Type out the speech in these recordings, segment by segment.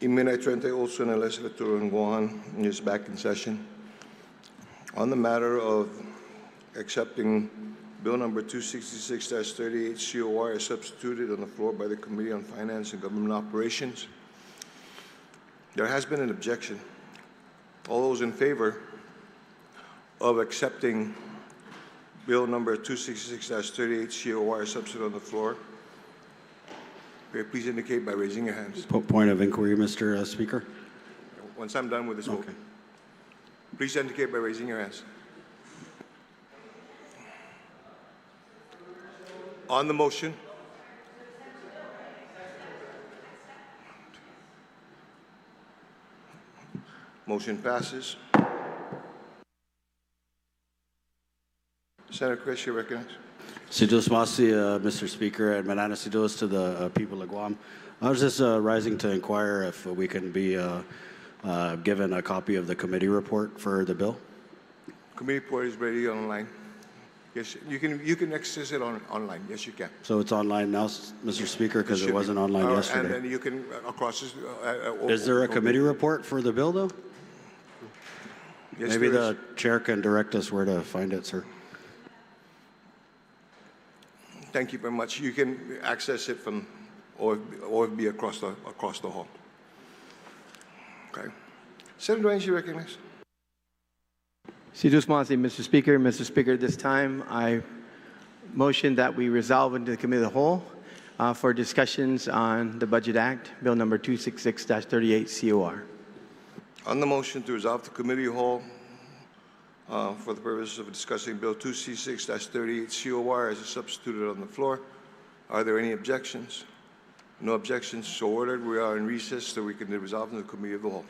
Imina 38 na Legislature in Guam is back in session. On the matter of accepting Bill number 266-38 COR as substituted on the floor by the Committee on Finance and Government Operations, there has been an objection. All those in favor of accepting Bill number 266-38 COR as substituted on the floor, please indicate by raising your hands. Point of inquiry, Mr. Speaker. Once I'm done with this vote, please indicate by raising your hands. On the motion, motion passes. Senator Chris, you're recognized. Sidus Masi, Mr. Speaker, and Manana Sidus to the people of Guam. I was just rising to inquire if we can be given a copy of the committee report for the bill. Committee report is ready online. Yes, you can access it online. Yes, you can. So it's online now, Mr. Speaker, because it wasn't online yesterday. And then you can across this. Is there a committee report for the bill, though? Yes, maybe the chair can direct us where to find it, sir. Thank you very much. You can access it from OFB across the hall. Okay. Senator Raines, you recognize. Sidus Masi, Mr. Speaker. Mr. Speaker, this time I motion that we resolve into the Committee of the Whole for discussions on the Budget Act, Bill number 266-38 COR. On the motion to resolve the Committee of the Whole for the purpose of discussing Bill 266-38 COR as substituted on the floor, are there any objections? No objections, so ordered. We are in recess so we can resolve in the Committee of the Whole.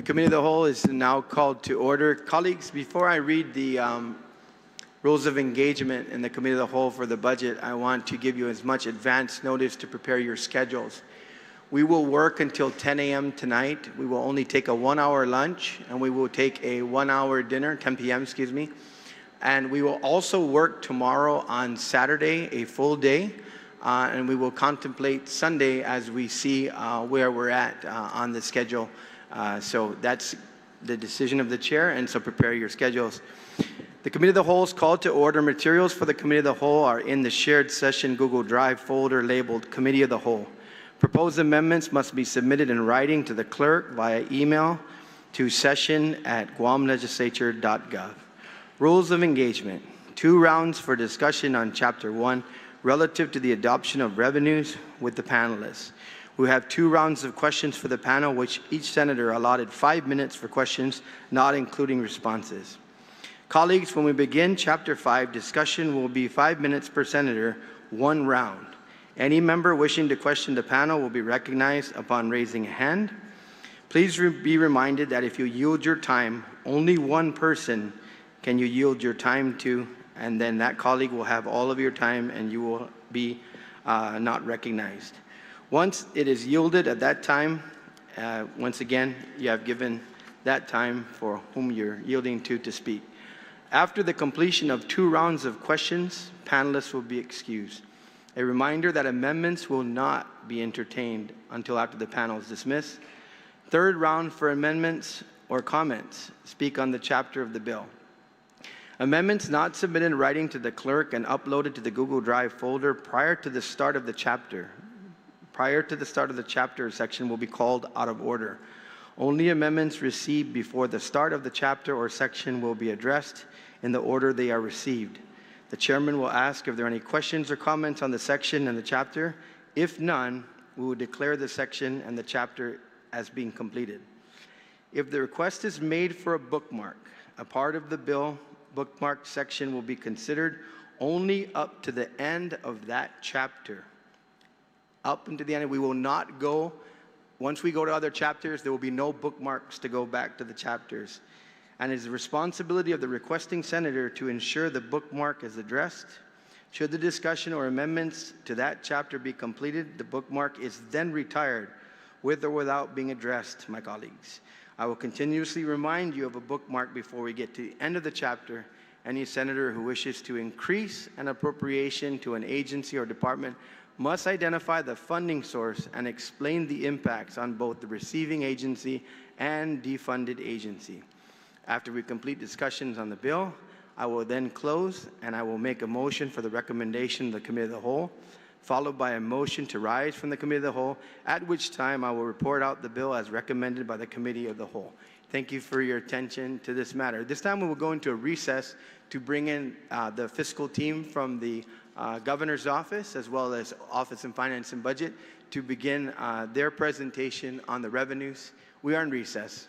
The Committee of the Whole is now called to order. Colleagues, before I read the rules of engagement in the Committee of the Whole for the budget, I want to give you as much advance notice to prepare your schedules. We will work until 10 a.m. tonight. We will only take a 1-hour lunch, and we will take a 1-hour dinner, 10 p.m., excuse me. And we will also work tomorrow on Saturday, a full day, and we will contemplate Sunday as we see where we're at on the schedule. So that's the decision of the chair, and so prepare your schedules. The Committee of the Whole is called to order. Materials for the Committee of the Whole are in the shared session Google Drive folder labeled Committee of the Whole. Proposed amendments must be submitted in writing to the clerk via email to session@guamlegislature.gov. Rules of engagement. 2 rounds for discussion on Chapter 1 relative to the adoption of revenues with the panelists. We have 2 rounds of questions for the panel, which each senator allotted 5 minutes for questions, not including responses. Colleagues, when we begin Chapter 5, discussion will be 5 minutes per senator, 1 round. Any member wishing to question the panel will be recognized upon raising a hand. Please be reminded that if you yield your time, only 1 person can you yield your time to, and then that colleague will have all of your time and you will be not recognized. Once it is yielded at that time, once again, you have given that time for whom you're yielding to speak. After the completion of 2 rounds of questions, panelists will be excused. A reminder that amendments will not be entertained until after the panel is dismissed. 3rd round for amendments or comments. Speak on the chapter of the bill. Amendments not submitted in writing to the clerk and uploaded to the Google Drive folder prior to the start of the chapter. Prior to the start of the chapter section will be called out of order. Only amendments received before the start of the chapter or section will be addressed in the order they are received. The chairman will ask if there are any questions or comments on the section and the chapter. If none, we will declare the section and the chapter as being completed. If the request is made for a bookmark, a part of the bill bookmark section will be considered only up to the end of that chapter. Up until the end, we will not go. Once we go to other chapters, there will be no bookmarks to go back to the chapters. And it is the responsibility of the requesting senator to ensure the bookmark is addressed. Should the discussion or amendments to that chapter be completed, the bookmark is then retired with or without being addressed, my colleagues. I will continuously remind you of a bookmark before we get to the end of the chapter. Any senator who wishes to increase an appropriation to an agency or department must identify the funding source and explain the impacts on both the receiving agency and defunded agency. After we complete discussions on the bill, I will then close and I will make a motion for the recommendation of the Committee of the Whole, followed by a motion to rise from the Committee of the Whole, at which time I will report out the bill as recommended by the Committee of the Whole. Thank you for your attention to this matter. This time we will go into a recess to bring in the fiscal team from the Governor's Office, as well as Office of Finance and Budget, to begin their presentation on the revenues. We are in recess.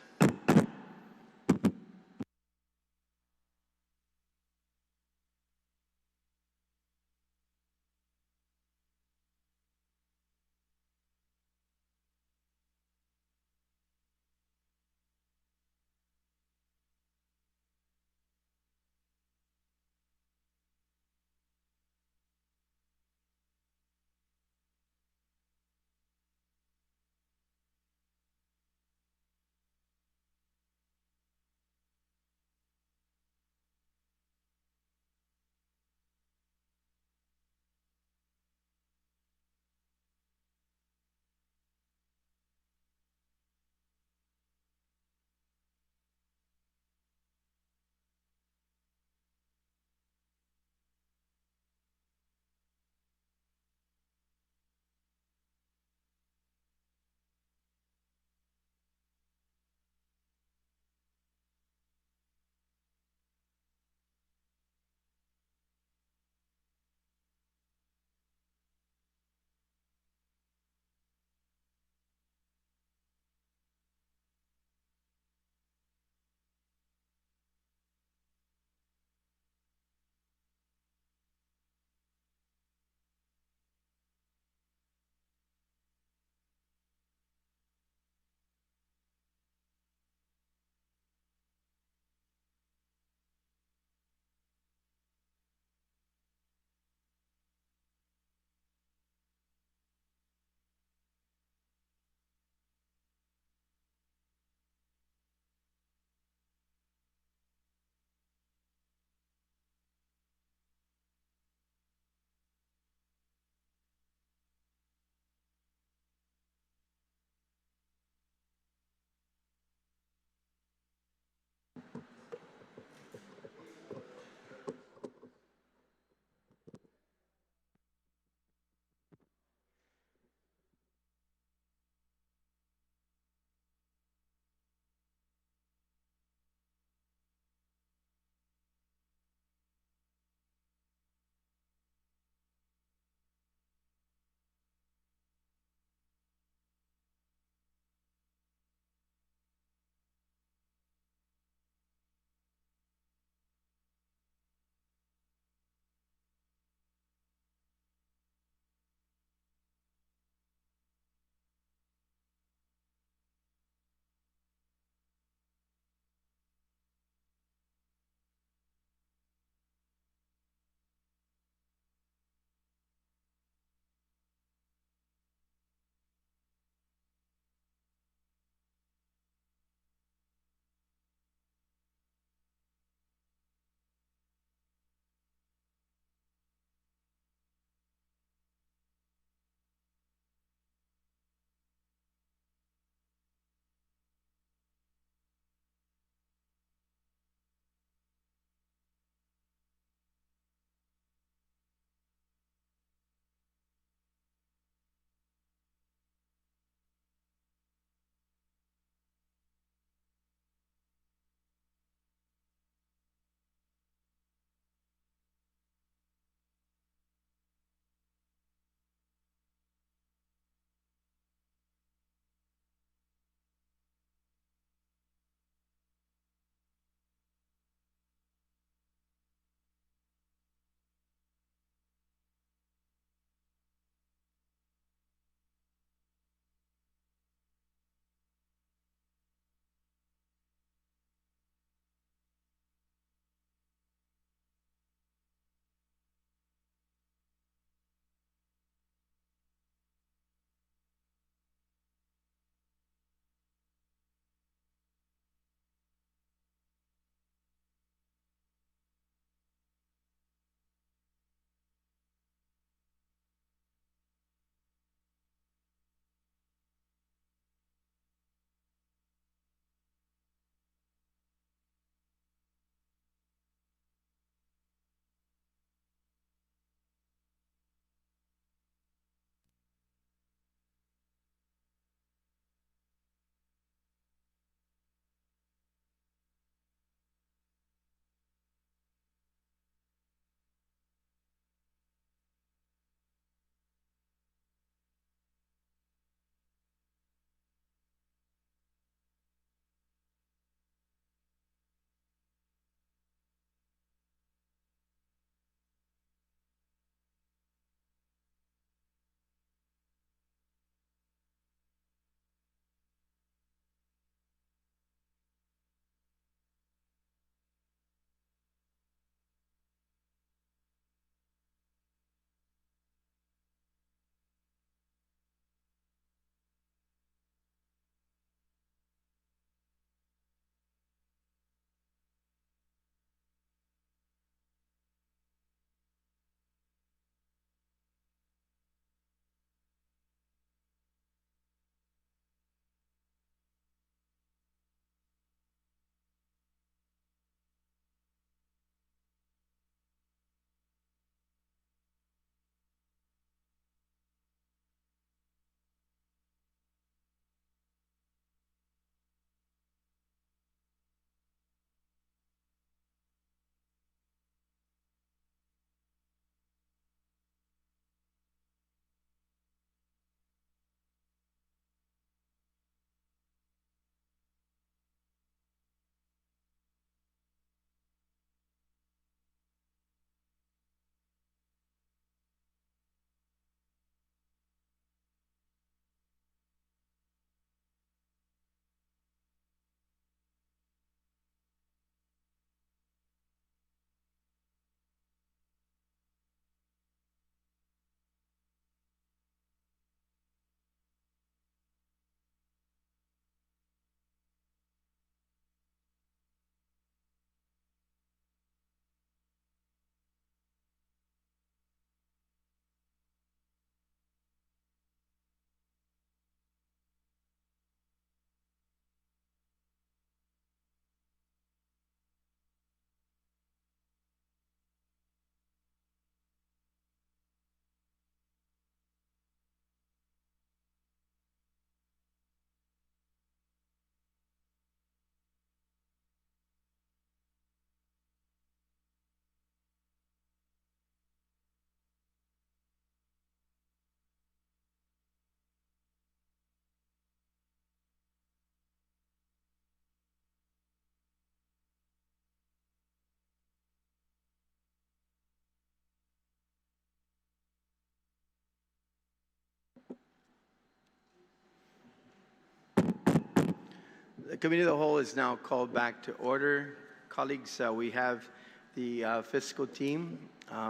The Committee of the Whole is now called back to order. Colleagues, we have the fiscal team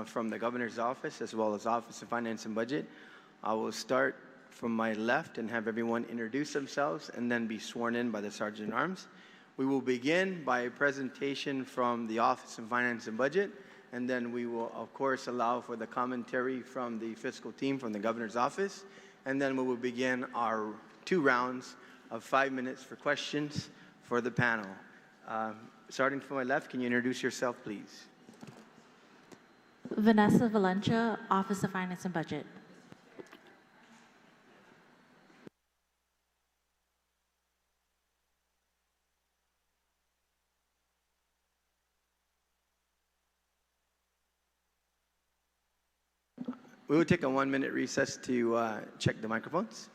from the Governor's Office as well as Office of Finance and Budget. I will start from my left and have everyone introduce themselves and then be sworn in by the Sergeant at Arms. We will begin by a presentation from the Office of Finance and Budget, and then we will, of course, allow for the commentary from the fiscal team from the Governor's Office, and then we will begin our 2 rounds of 5 minutes for questions for the panel. Starting from my left, can you introduce yourself, please? Vanessa Valencia, Office of Finance and Budget. We will take a 1-minute recess to check the microphones.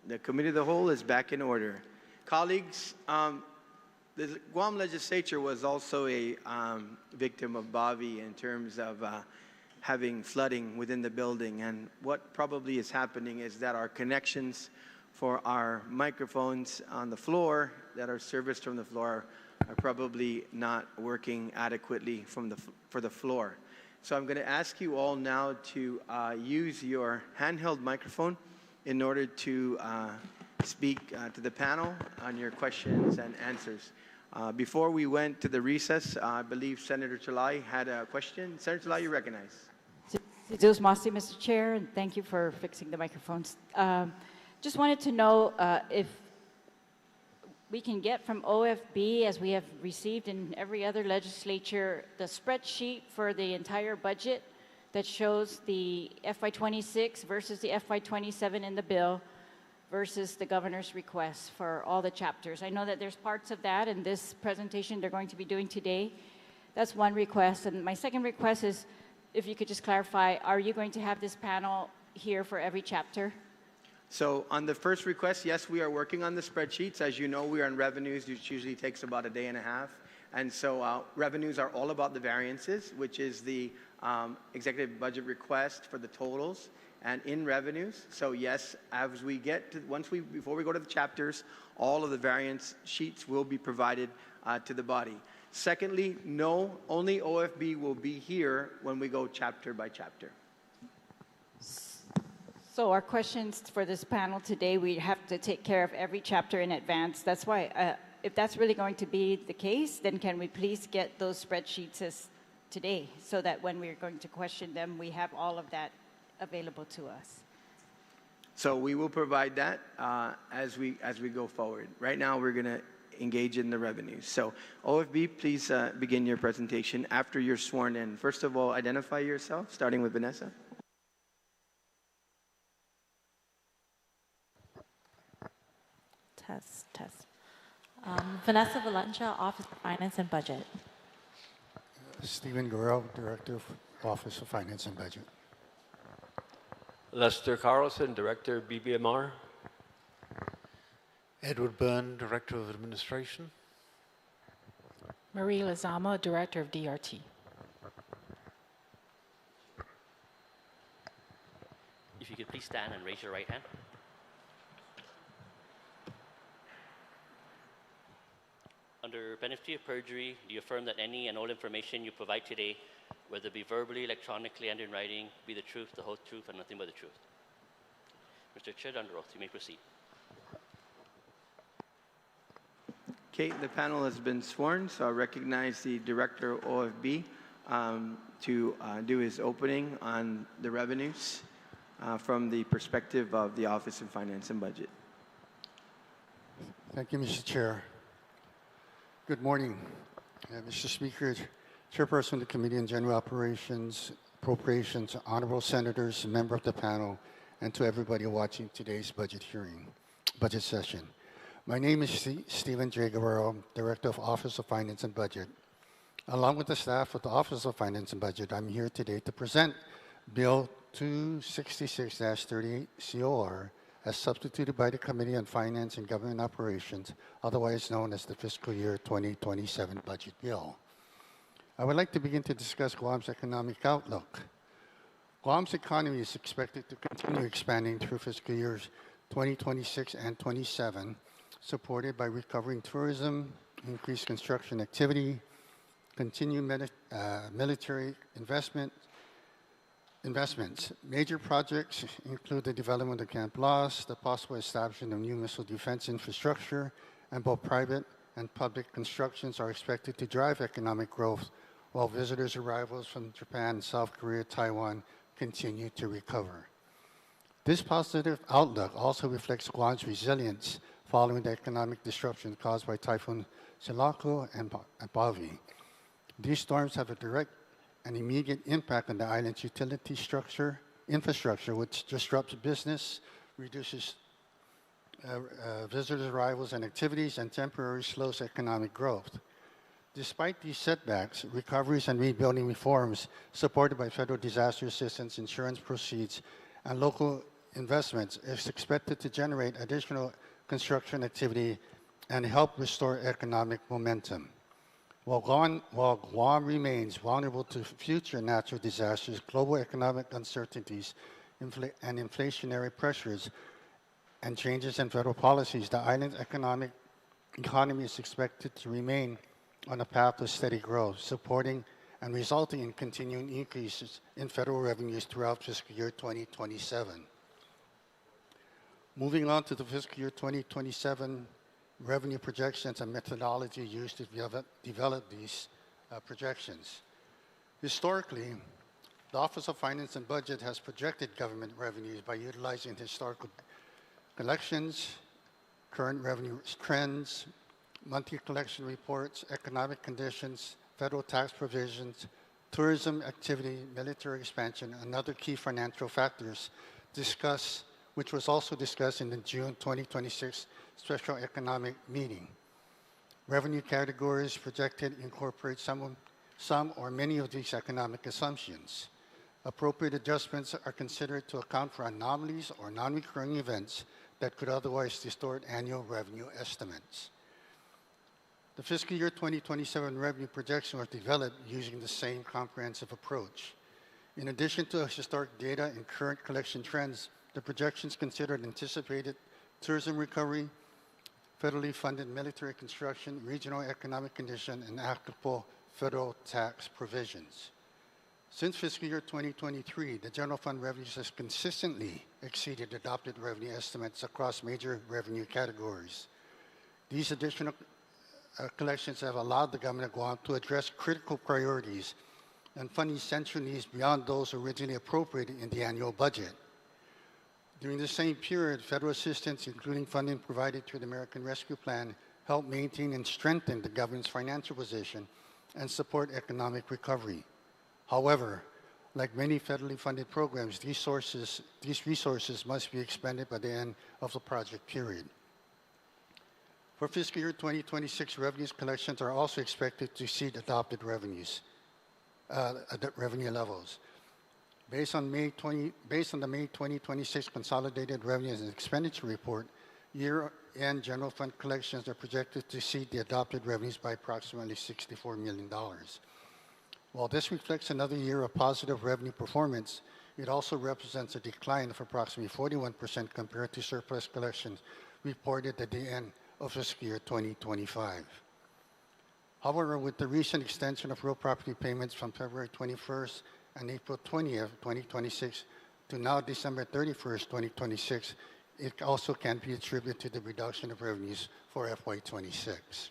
The Committee of the Whole is back in order. Colleagues, the Guam Legislature was also a victim of Bobby in terms of having flooding within the building. And what probably is happening is that our connections for our microphones on the floor that are serviced from the floor are probably not working adequately for the floor. So I'm going to ask you all now to use your handheld microphone in order to speak to the panel on your questions and answers. Before we went to the recess, I believe Senator Chalai had a question. Senator Chalai, you recognize. Zeus Masi, Mr. Chair, and thank you for fixing the microphones. Just wanted to know if we can get from OFB, as we have received in every other legislature, the spreadsheet for the entire budget that shows the FY26 versus the FY27 in the bill versus the governor's request for all the chapters. I know that there's parts of that in this presentation they're going to be doing today. That's one request. And my second request is, if you could just clarify, are you going to have this panel here for every chapter? So on the first request, yes, we are working on the spreadsheets. As you know, we are on revenues, which usually takes about a day and a half. And so revenues are all about the variances, which is the executive budget request for the totals and in revenues. So yes, as we get to, before we go to the chapters, all of the variance sheets will be provided to the body. Secondly, no, only OFB will be here when we go chapter by chapter. So our questions for this panel today, we have to take care of every chapter in advance. That's why, if that's really going to be the case, then can we please get those spreadsheets as today, so that when we're going to question them, we have all of that available to us? So we will provide that as we go forward. Right now, we're going to engage in the revenues. So OFB, please begin your presentation after you're sworn in. First of all, identify yourself, starting with Vanessa. Test. Vanessa Valencia, Office of Finance and Budget. Stephen Guerrero, Director of Office of Finance and Budget. Lester Carlson, Director, BBMR. Edward Byrne, Director of Administration. Marie Lozama, Director of DRT. If you could please stand and raise your right hand. Under penalty of perjury, do you affirm that any and all information you provide today, whether it be verbally, electronically, and in writing, be the truth, the whole truth, and nothing but the truth? Mr. Chair, under oath, you may proceed. Okay, the panel has been sworn, so I recognize the Director of OFB to do his opening on the revenues from the perspective of the Office of Finance and Budget. Thank you, Mr. Chair. Good morning, Mr. Speaker, Chairperson of the Committee on General Operations, Appropriations, honorable senators, member of the panel, and to everybody watching today's budget session. My name is Stephen J. Guerrero, Director of Office of Finance and Budget. Along with the staff of the Office of Finance and Budget, I'm here today to present Bill 266-38 COR as substituted by the Committee on Finance and Government Operations, otherwise known as the Fiscal Year 2027 Budget Bill. I would like to begin to discuss Guam's economic outlook. Guam's economy is expected to continue expanding through fiscal years 2026 and 27, supported by recovering tourism, increased construction activity, continued military investments. Major projects include the development of Camp Los, the possible establishment of new missile defense infrastructure, and both private and public constructions are expected to drive economic growth, while visitors' arrivals from Japan, South Korea, Taiwan continue to recover. This positive outlook also reflects Guam's resilience following the economic disruption caused by Typhoon Silaku and Bobby. These storms have a direct and immediate impact on the island's utility infrastructure, which disrupts business, reduces visitors' arrivals and activities, and temporarily slows economic growth. Despite these setbacks, recoveries and rebuilding reforms supported by federal disaster assistance, insurance proceeds, and local investments is expected to generate additional construction activity and help restore economic momentum. While Guam remains vulnerable to future natural disasters, global economic uncertainties, and inflationary pressures, and changes in federal policies, the island's economy is expected to remain on a path of steady growth, supporting and resulting in continuing increases in federal revenues throughout fiscal year 2027. Moving on to the fiscal year 2027 revenue projections and methodology used to develop these projections. Historically, the Office of Finance and Budget has projected government revenues by utilizing historical collections, current revenue trends, monthly collection reports, economic conditions, federal tax provisions, tourism activity, military expansion, and other key financial factors which was also discussed in the June 2026 Special Economic Meeting. Revenue categories projected incorporate some or many of these economic assumptions. Appropriate adjustments are considered to account for anomalies or non-recurring events that could otherwise distort annual revenue estimates. The fiscal year 2027 revenue projection was developed using the same comprehensive approach. In addition to historic data and current collection trends, the projections considered anticipated tourism recovery, federally funded military construction, regional economic condition, and applicable federal tax provisions. Since fiscal year 2023, the general fund revenues has consistently exceeded adopted revenue estimates across major revenue categories. These additional collections have allowed the government of Guam to address critical priorities and fund essential needs beyond those originally appropriated in the annual budget. During the same period, federal assistance, including funding provided through the American Rescue Plan, helped maintain and strengthen the government's financial position and support economic recovery. However, like many federally funded programs, these resources must be expended by the end of the project period. For fiscal year 2026, revenues collections are also expected to exceed adopted revenue levels. Based on the May 2026 Consolidated Revenues and Expenditure Report, year-end general fund collections are projected to exceed the adopted revenues by approximately $64 million. While this reflects another year of positive revenue performance, it also represents a decline of approximately 41% compared to surplus collections reported at the end of fiscal year 2025. However, with the recent extension of real property payments from February 21st and April 20th, 2026 to now December 31st, 2026, it also can be attributed to the reduction of revenues for FY26.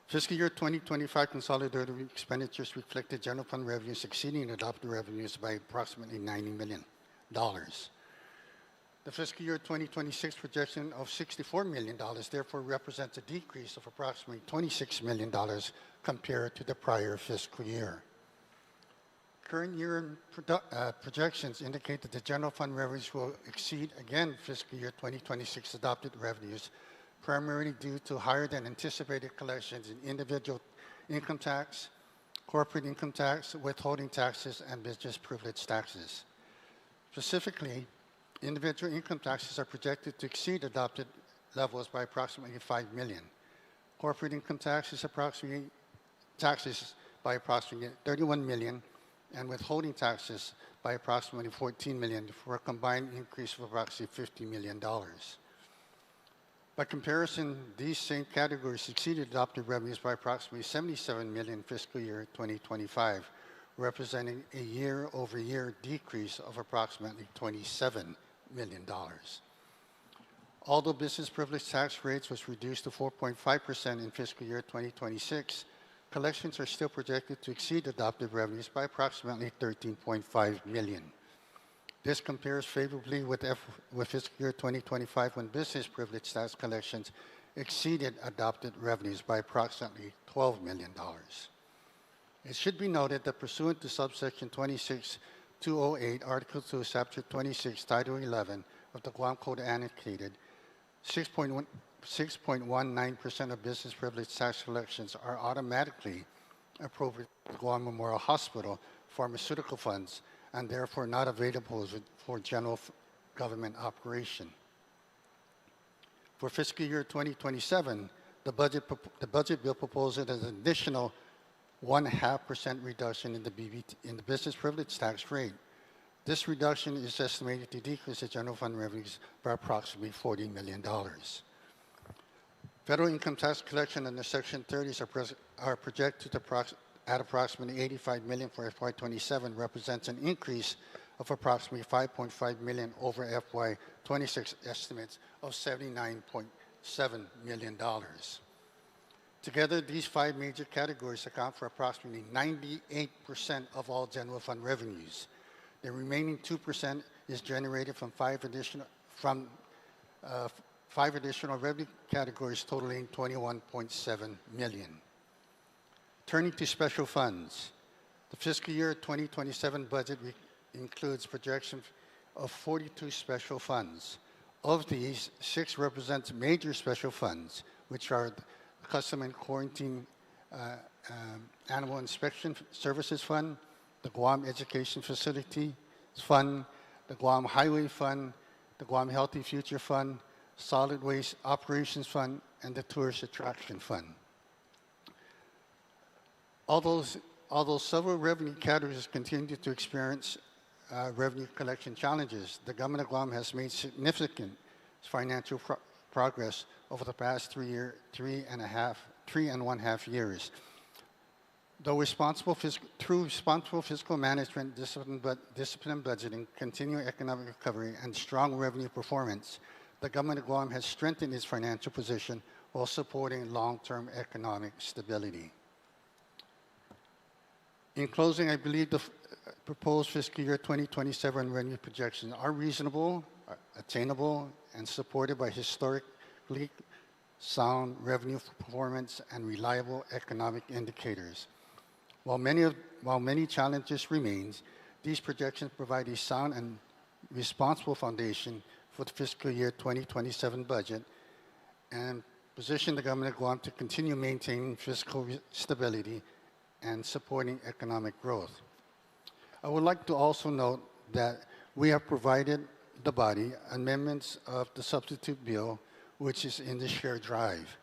Fiscal year 2025 consolidated expenditures reflected general fund revenues exceeding adopted revenues by approximately $90 million. The fiscal year 2026 projection of $64 million therefore represents a decrease of approximately $26 million compared to the prior fiscal year. Current year projections indicate that the general fund revenues will exceed again fiscal year 2026 adopted revenues, primarily due to higher than anticipated collections in individual income tax, corporate income tax, withholding taxes, and business privilege taxes. Specifically, individual income taxes are projected to exceed adopted levels by approximately $5 million. Corporate income taxes by approximately $31 million, and withholding taxes by approximately $14 million, for a combined increase of approximately $50 million. By comparison, these same categories exceeded adopted revenues by approximately $77 million fiscal year 2025, representing a year-over-year decrease of approximately $27 million. Although business privilege tax rates was reduced to 4.5% in fiscal year 2026, collections are still projected to exceed adopted revenues by approximately $13.5 million. This compares favorably with fiscal year 2025, when business privilege tax collections exceeded adopted revenues by approximately $12 million. It should be noted that pursuant to subsection 26208, Article 2, Chapter 26, Title 11 of the Guam Code annotated, 6.19% of business privilege tax collections are automatically appropriated to Guam Memorial Hospital pharmaceutical funds, and therefore not available for general government operation. For fiscal year 2027, the budget bill proposes an additional 0.5% reduction in the business privilege tax rate. This reduction is estimated to decrease the general fund revenues by approximately $40 million. Federal income tax collection under Section 30s are projected at approximately $85 million for FY27, represents an increase of approximately $5.5 million over FY26 estimates of $79.7 million. Together, these 5 major categories account for approximately 98% of all general fund revenues. The remaining 2% is generated from five additional revenue categories totaling $21.7 million. Turning to special funds, the fiscal year 2027 budget includes projections of 42 special funds. Of these, 6 represent major special funds, which are the Custom and Quarantine Animal Inspection Services Fund, the Guam Education Facilities Fund, the Guam Highway Fund, the Guam Healthy Future Fund, Solid Waste Operations Fund, and the Tourist Attraction Fund. Although several revenue categories continue to experience revenue collection challenges, the government of Guam has made significant financial progress over the past 3.5 years. Through responsible fiscal management, disciplined budgeting, continued economic recovery, and strong revenue performance, the government of Guam has strengthened its financial position while supporting long-term economic stability. In closing, I believe the proposed fiscal year 2027 revenue projections are reasonable, attainable, and supported by historically sound revenue performance and reliable economic indicators. While many challenges remain, these projections provide a sound and responsible foundation for the fiscal year 2027 budget and position the government of Guam to continue maintaining fiscal stability and supporting economic growth. I would like to also note that we have provided the body amendments of the substitute bill, which is in the shared drive.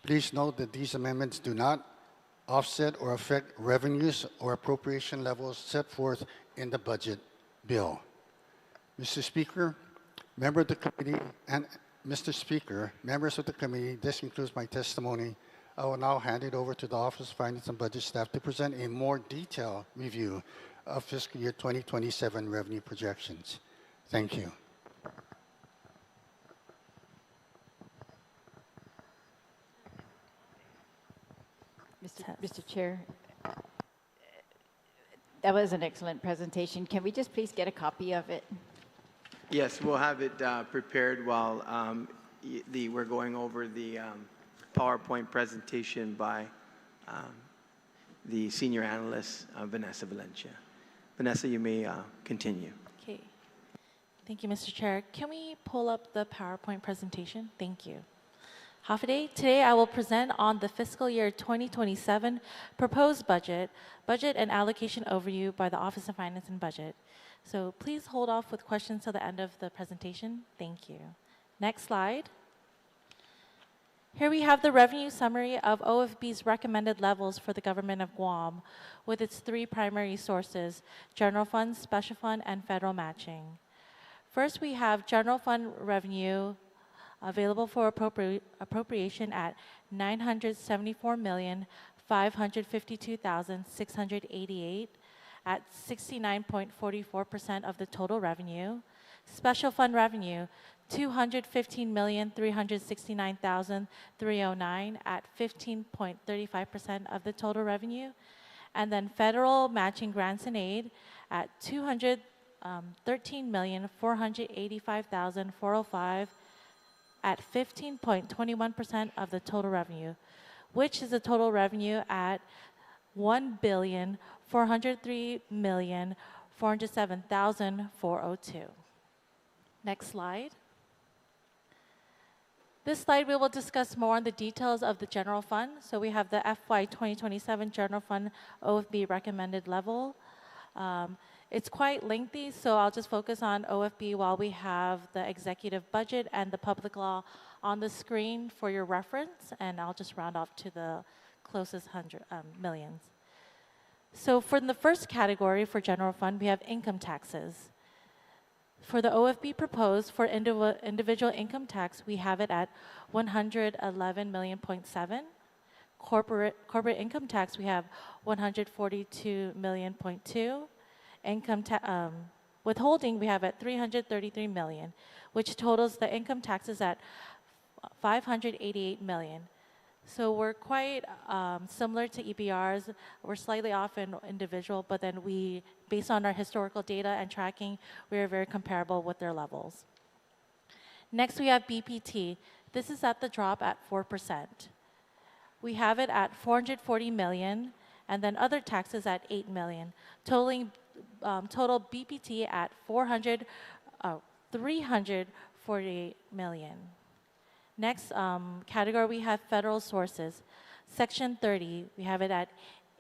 Please note that these amendments do not offset or affect revenues or appropriation levels set forth in the budget bill. Mr. Speaker, members of the committee, this concludes my testimony. I will now hand it over to the Office of Finance and Budget staff to present a more detailed review of fiscal year 2027 revenue projections. Thank you. Mr. Chair, that was an excellent presentation. Can we just please get a copy of it? Yes, we'll have it prepared while we're going over the PowerPoint presentation by the senior analyst, Vanessa Valencia. Vanessa, you may continue. Okay. Thank you, Mr. Chair. Can we pull up the PowerPoint presentation? Thank you. Hafaday, today I will present on the fiscal year 2027 proposed budget and allocation overview by the Office of Finance and Budget. So please hold off with questions till the end of the presentation. Thank you. Next slide. Here we have the revenue summary of OFB's recommended levels for the government of Guam with its 3 primary sources: general fund, special fund, and federal matching. First, we have general fund revenue available for appropriation at $974,552,688 at 69.44% of the total revenue. Special fund revenue, $215,369,309 at 15.35% of the total revenue. And then federal matching grants and aid at $213,485,405 at 15.21% of the total revenue, which is the total revenue at $1,403,407,402. Next slide. This slide, we will discuss more on the details of the general fund. So we have the FY 2027 general fund OFB recommended level. It's quite lengthy, so I'll just focus on OFB while we have the executive budget and the public law on the screen for your reference, and I'll just round off to the closest millions. So for the first category for general fund, we have income taxes. For the OFB proposed for individual income tax, we have it at 111 million.7. Corporate income tax, we have 142 million.2. Withholding, we have at 333 million, which totals the income taxes at 588 million. So we're quite similar to EBRs. We're slightly off in individual, but then based on our historical data and tracking, we are very comparable with their levels. Next, we have BPT. This is at the drop at 4%. We have it at 440 million, and then other taxes at 8 million, totaling total BPT at 348 million. Next category, we have federal sources. Section 30, we have it at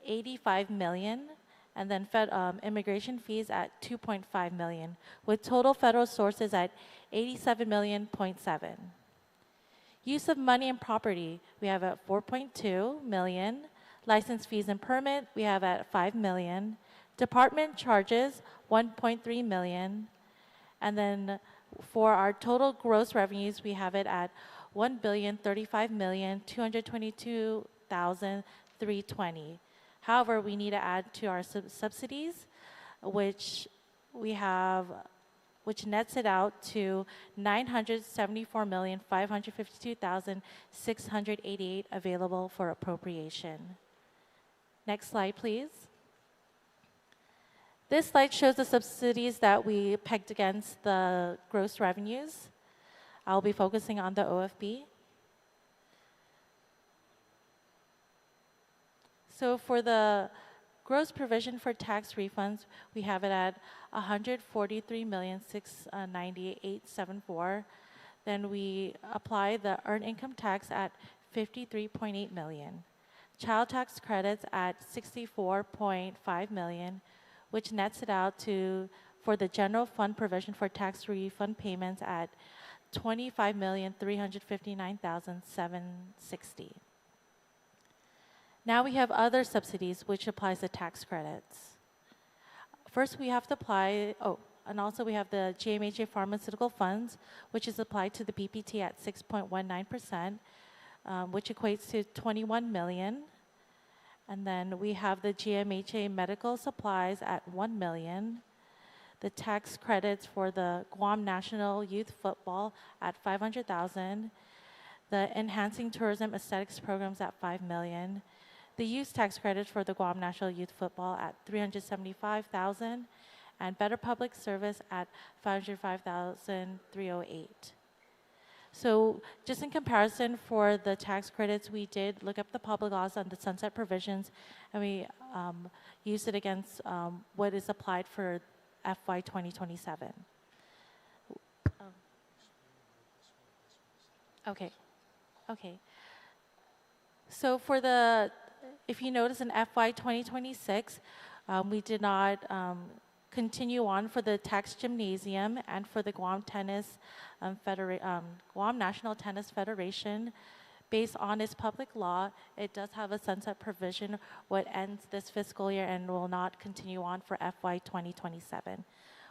85 million, and then immigration fees at 2.5 million, with total federal sources at 87 million.7. Use of money and property, we have at 4.2 million. License fees and permit, we have at 5 million. Department charges, 1.3 million. And then for our total gross revenues, we have it at 1,035,222,320. However, we need to add to our subsidies, which nets it out to 974,552,688 available for appropriation. Next slide, please. This slide shows the subsidies that we pegged against the gross revenues. I'll be focusing on the OFB. So for the gross provision for tax refunds, we have it at 143,698,704. Then we apply the earned income tax at 53.8 million. Child tax credits at 64.5 million, which nets it out to, for the general fund provision for tax refund payments at 25,359,760. Now we have other subsidies, which applies to tax credits. First, we have to apply, and also we have the GMHA pharmaceutical funds, which is applied to the BPT at 6.19%, which equates to 21 million. And then we have the GMHA medical supplies at 1 million. The tax credits for the Guam National Youth Football at 500,000. The Enhancing Tourism Aesthetics Programs at 5 million. The use tax credits for the Guam National Youth Football at 375,000. And Better Public Service at 505,308. So just in comparison for the tax credits, we did look up the public laws on the sunset provisions, and we used it against what is applied for FY 2027. Okay. So for if you notice in FY 2026, we did not continue on for the tax gymnasium and for the Guam Guam National Tennis Federation. Based on its public law, it does have a sunset provision what ends this fiscal year and will not continue on for FY 2027,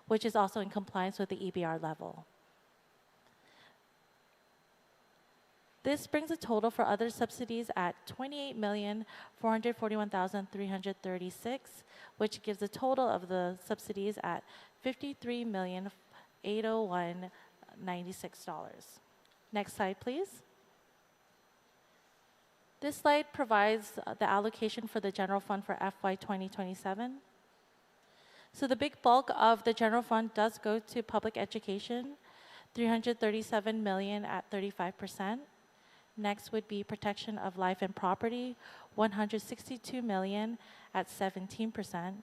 which is also in compliance with the EBR level. This brings a total for other subsidies at 28,441,336, which gives a total of the subsidies at $53,801.96. Next slide, please. This slide provides the allocation for the general fund for FY 2027. So the big bulk of the general fund does go to public education, 337 million at 35%. Next would be protection of life and property, 162 million at 17%.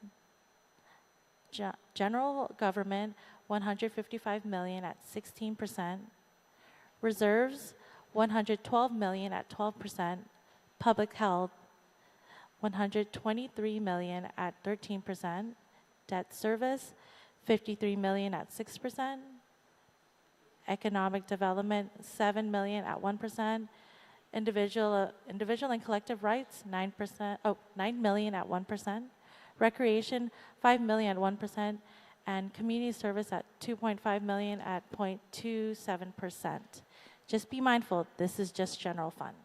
General government, 155 million at 16%. Reserves, 112 million at 12%. Public health, 123 million at 13%. Debt service, 53 million at 6%. Economic development, 7 million at 1%. Individual and collective rights, 9 million at 1%. Recreation, 5 million at 1%. And community service at 2.5 million at 0.27%. Just be mindful, this is just general fund.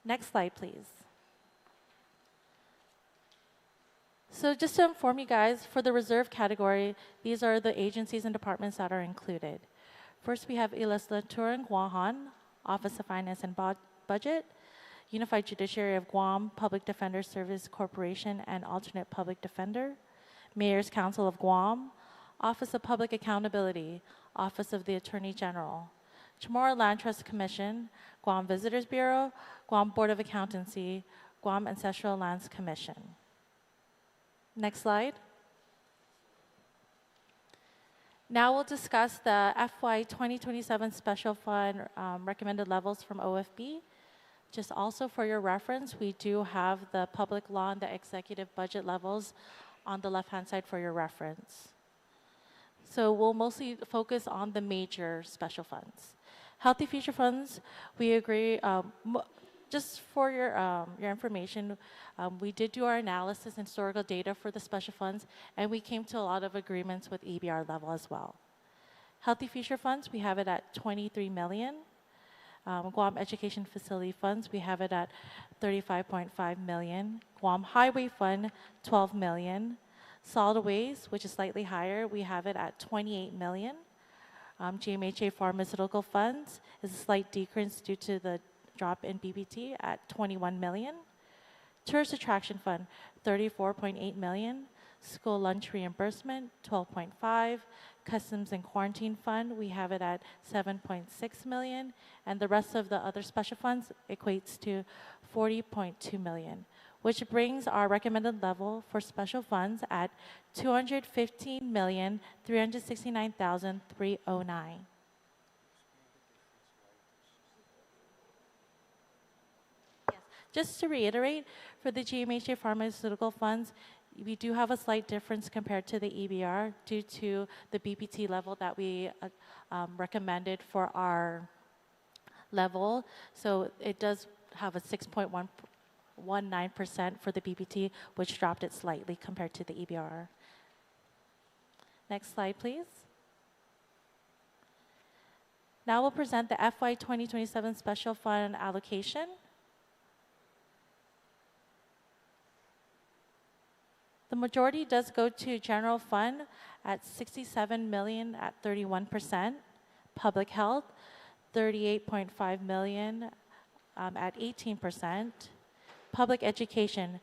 Next slide, please. So just to inform you guys, for the reserve category, these are the agencies and departments that are included. First, we have Legislature in Guam, Office of Finance and Budget, Unified Judiciary of Guam, Public Defender Service Corporation and Alternate Public Defender, Mayor's Council of Guam, Office of Public Accountability, Office of the Attorney General, Chamorro Land Trust Commission, Guam Visitors Bureau, Guam Board of Accountancy, Guam Ancestral Lands Commission. Next slide. Now we'll discuss the FY 2027 Special Fund recommended levels from OFB. Just also for your reference, we do have the public law and the executive budget levels on the left-hand side for your reference. So we'll mostly focus on the major special funds. Healthy Future Funds, we agree, just for your information, we did do our analysis and historical data for the special funds, and we came to a lot of agreements with EBR level as well. Healthy Future Funds, we have it at 23 million. Guam Education Facility Funds, we have it at 35.5 million. Guam Highway Fund, 12 million. Solid Waste, which is slightly higher, we have it at 28 million. GMHA Pharmaceutical Funds is a slight decrease due to the drop in BBT at 21 million. Tourist Attraction Fund, 34.8 million. School Lunch Reimbursement, 12.5. Customs and Quarantine Fund, we have it at 7.6 million. And the rest of the other special funds equates to 40.2 million, which brings our recommended level for special funds at 215,369,309. Just to reiterate, for the GMHA pharmaceutical funds, we do have a slight difference compared to the EBR due to the BPT level that we recommended for our level. So it does have a 6.19% for the BPT, which dropped it slightly compared to the EBR. Next slide, please. Now we'll present the FY 2027 Special Fund allocation. The majority does go to general fund at 67 million at 31%, public health 38.5 million at 18%, public education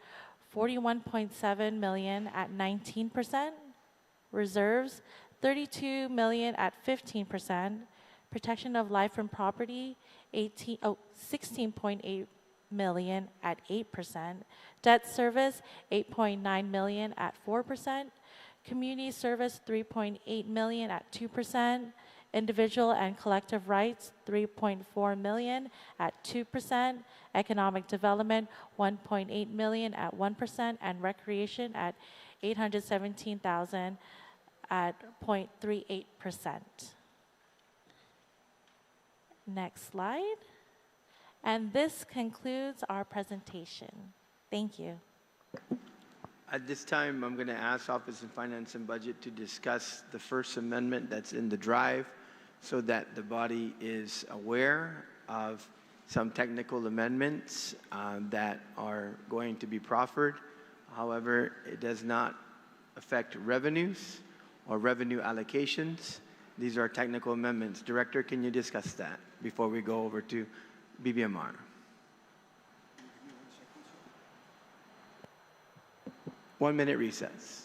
41.7 million at 19%, reserves 32 million at 15%, protection of life and property 16.8 million at 8%, debt service 8.9 million at 4%, community service 3.8 million at 2%, individual and collective rights 3.4 million at 2%, economic development 1.8 million at 1%, and recreation at 817,000 at 0.38%. Next slide. And this concludes our presentation. Thank you. At this time, I'm going to ask Office of Finance and Budget to discuss the first amendment that's in the drive so that the body is aware of some technical amendments that are going to be proffered. However, it does not affect revenues or revenue allocations. These are technical amendments. Director, can you discuss that before we go over to BBMR? One minute recess.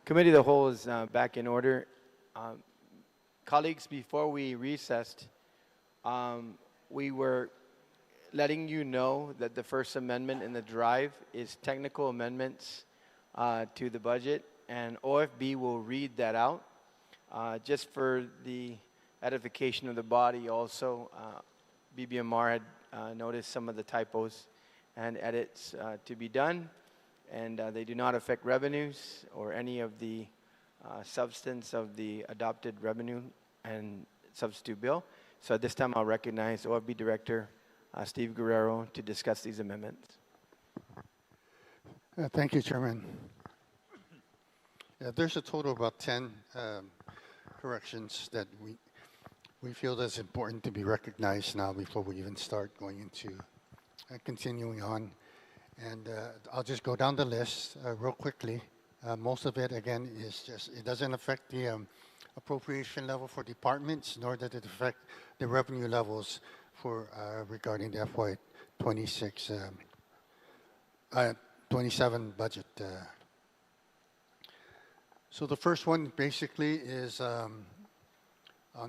Committee of the Whole is back in order. Um, Colleagues, before we recessed, we were letting you know that the First Amendment in the drive is technical amendments to the budget, and OFB will read that out. Just for the edification of the body also, BBMR had noticed some of the typos and edits to be done, and they do not affect revenues or any of the substance of the adopted revenue and substitute bill. So at this time, I'll recognize OFB Director Steve Guerrero to discuss these amendments. Thank you, Chairman. There's a total of about 10 corrections that we feel that's important to be recognized now before we even start going into continuing on. And I'll just go down the list real quickly. Most of it, again, is just, it doesn't affect the appropriation level for departments, nor does it affect the revenue levels for regarding the FY 27 budget. So the first one basically is on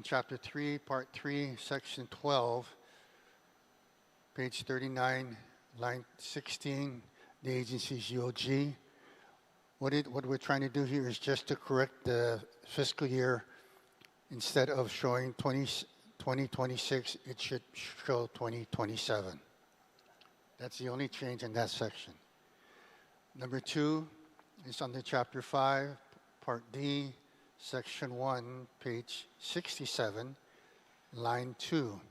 Chapter 3, Part 3, Section 12, page 39, line 16, the agency's UOG. What we're trying to do here is just to correct the fiscal year. Instead of showing 2026, it should show 2027. That's the only change in that section. Number 2 is under Chapter 5, Part D, Section 1, page 67, line 2.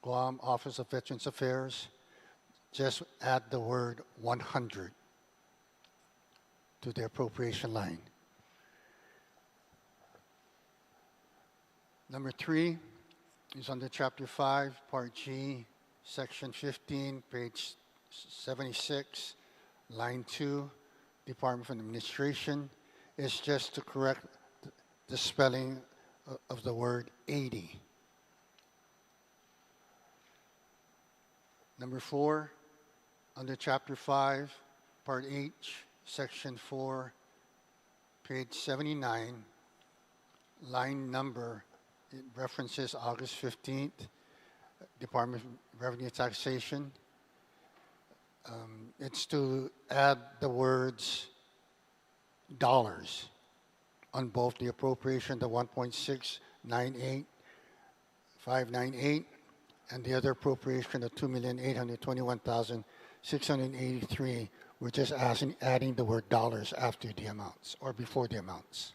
Guam Office of Veterans Affairs, just add the word 100 to the appropriation line. Number 3 is under Chapter 5, Part G, Section 15, page 76, line 2, Department of Administration. It's just to correct the spelling of the word 80. Number 4, under Chapter 5, Part H, Section 4, page 79, line number, it references August 15th, Department of Revenue Taxation. It's to add the words dollars on both the appropriation, the 1.698598, and the other appropriation of 2,821,683. We're just adding the word dollars after the amounts or before the amounts.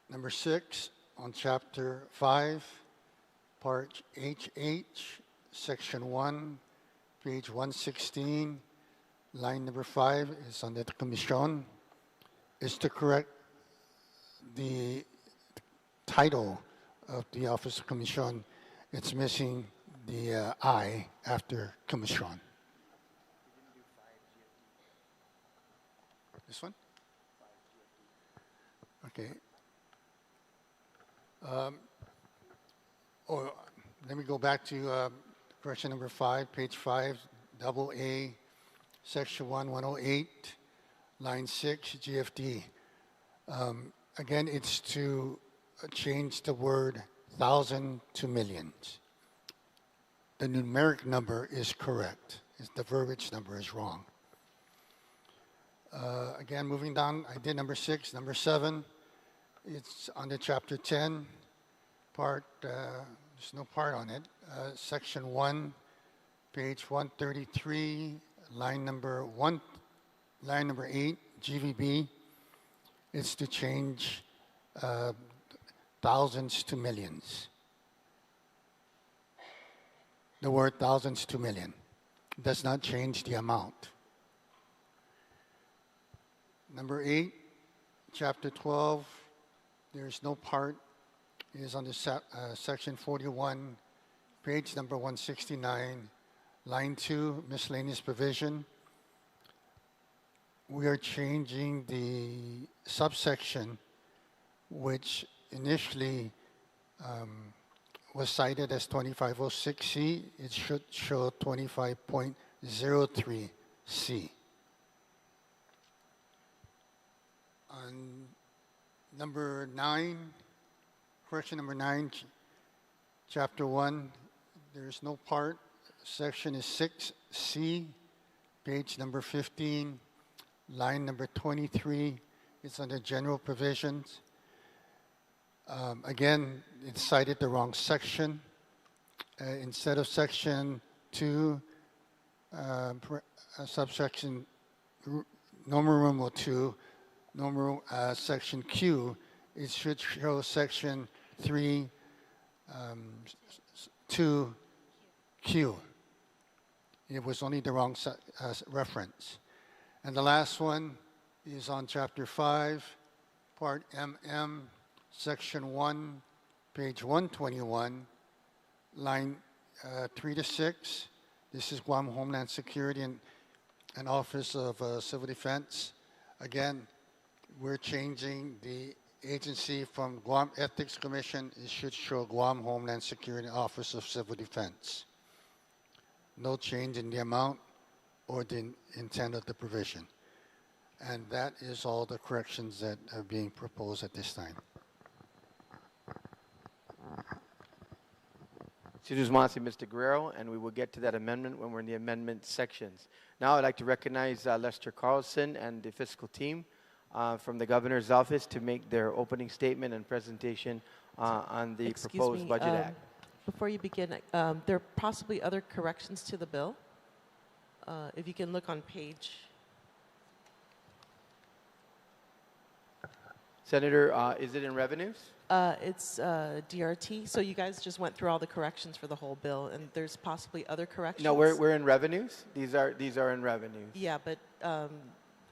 Number 6, on Chapter 5, Part HH, Section 1, page 116, line number 5 is under the Commission, is to correct the title of the Office of Commission. It's missing the I after Commission. This one? Okay. Let me go back to correction number 5, page 5, double A, Section 1, 108, line 6, GFD. Again, it's to change the word thousand to millions. The numeric number is correct. The verbiage number is wrong. Again, moving down, I did number 6. Number 7, it's under Chapter 10, part, there's no part on it, Section 1, page 133, line number 8, GVB. It's to change thousands to millions. The word thousands to million does not change the amount. Number 8, Chapter 12, there's no part. It is under Section 41, page number 169, line 2, miscellaneous provision. We are changing the subsection, which initially was cited as 2506C. It should show 25.03C. On number 9, correction number 9, chapter 1, there's no part. Section is 6C, page number 15, line number 23. It's under general provisions. Again, it cited the wrong section. Instead of section 2, subsection Normal Numeral 2, section Q, it should show section 3, 2Q. It was only the wrong reference. And the last one is on chapter 5, part MM, section 1, page 121, line 3 to 6. This is Guam Homeland Security and Office of Civil Defense. Again, we're changing the agency from Guam Ethics Commission. It should show Guam Homeland Security Office of Civil Defense. No change in the amount or the intent of the provision. And that is all the corrections that are being proposed at this time. Excuse me, Mr. Guerrero, and we will get to that amendment when we're in the amendment sections. Now I'd like to recognize Lester Carlson and the fiscal team from the governor's office to make their opening statement and presentation on the proposed budget act. Before you begin, there are possibly other corrections to the bill. If you can look on page. Senator, is it in revenues? It's DRT. So you guys just went through all the corrections for the whole bill, and there's possibly other corrections. No, we're in revenues. These are in revenues. Yeah, but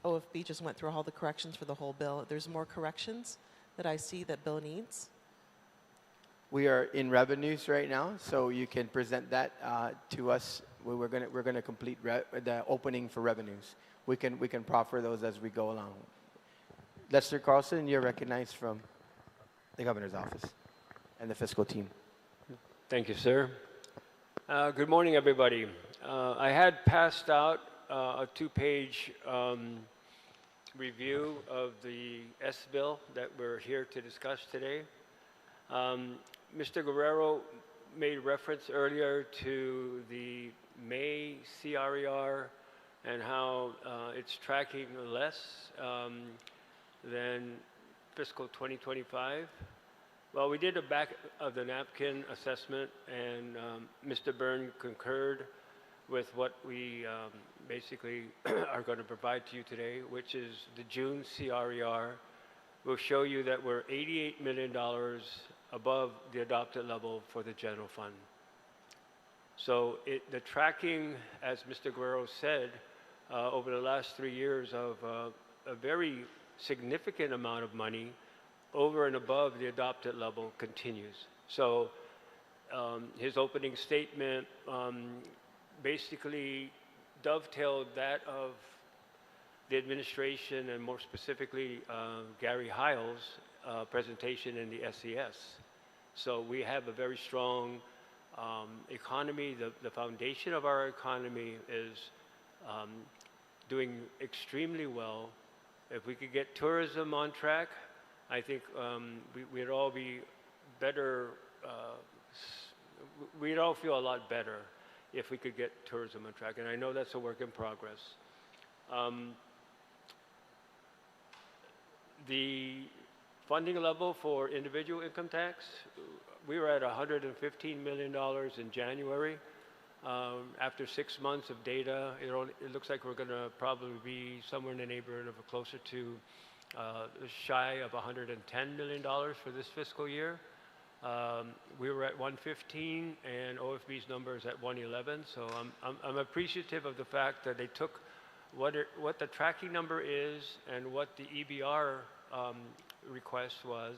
OFB just went through all the corrections for the whole bill. There's more corrections that I see that Bill needs. We are in revenues right now, so you can present that to us. We're gonna complete the opening for revenues. We can proffer those as we go along. Lester Carlson, you're recognized from the governor's office and the fiscal team. Thank you, sir. Good morning, everybody. I had passed out a 2-page review of the S-bill that we're here to discuss today. Mr. Guerrero made reference earlier to the May CRER and how it's tracking less than fiscal 2025. Well, we did a back of the napkin assessment, and Mr. Byrne concurred with what we basically are going to provide to you today, which is the June CRER. We'll show you that we're $88 million above the adopted level for the general fund. So the tracking, as Mr. Guerrero said, over the last 3 years of a very significant amount of money over and above the adopted level continues. So his opening statement basically dovetailed that of the administration and more specifically Gary Hiles' presentation in the SES. So we have a very strong economy. The foundation of our economy is doing extremely well. If we could get tourism on track, I think we'd all be better, we'd all feel a lot better if we could get tourism on track. And I know that's a work in progress. The funding level for individual income tax, we were at $115 million in January. After 6 months of data, it looks like we're going to probably be somewhere in the neighborhood of closer to shy of $110 million for this fiscal year. We were at 115, and OFB's number is at 111. So I'm appreciative of the fact that they took what the tracking number is and what the EBR request was,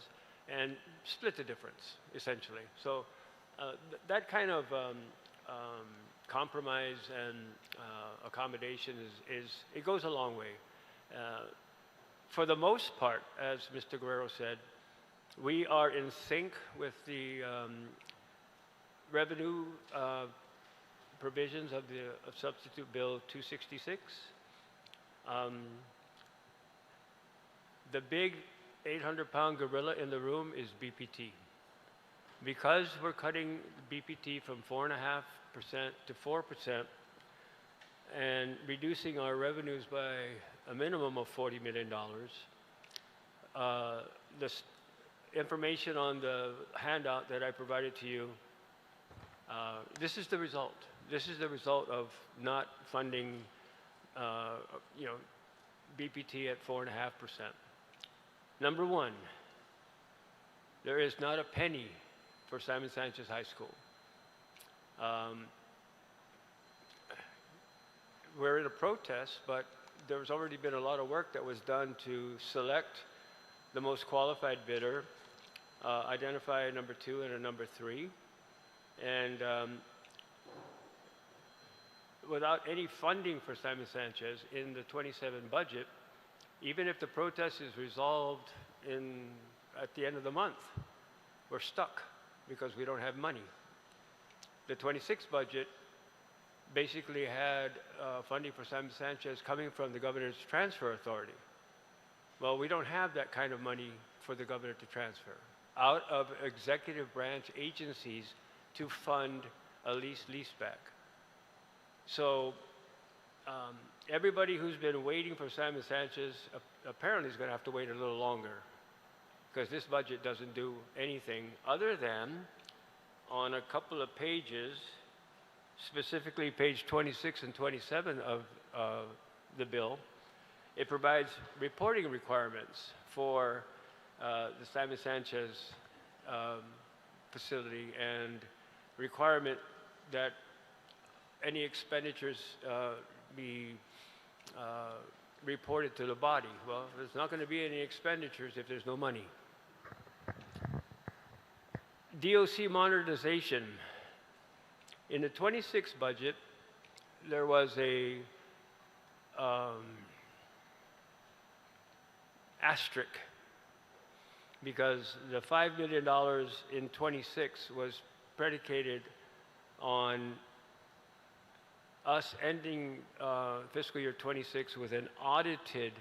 and split the difference essentially. So that kind of compromise and accommodation it goes a long way. For the most part, as Mr. Guerrero said, we are in sync with the revenue provisions of the Substitute Bill 266. The big 800-pound gorilla in the room is BPT. Because we're cutting BPT from 4.5% to 4% and reducing our revenues by a minimum of $40 million, the information on the handout that I provided to you, this is the result. This is the result of not funding, BPT at 4.5%. Number one, there is not a penny for Simon Sanchez High School. We're in a protest, but there's already been a lot of work that was done to select the most qualified bidder, identify a number 2 and a number 3, and without any funding for Simon Sanchez in the 27 budget, even if the protest is resolved at the end of the month, we're stuck because we don't have money. The 26 budget basically had funding for Simon Sanchez coming from the governor's transfer authority. Well, we don't have that kind of money for the governor to transfer out of executive branch agencies to fund a leaseback. So everybody who's been waiting for Simon Sanchez apparently is going to have to wait a little longer, because this budget doesn't do anything other than on a couple of pages, specifically page 26 and 27 of the bill, it provides reporting requirements for the Simon Sanchez facility, and requirement that any expenditures be reported to the body. Well, there's not going to be any expenditures if there's no money. DOC modernization. In the 26 budget, there was a asterisk, because the $5 million in 26 was predicated on us ending fiscal year 26 with an audited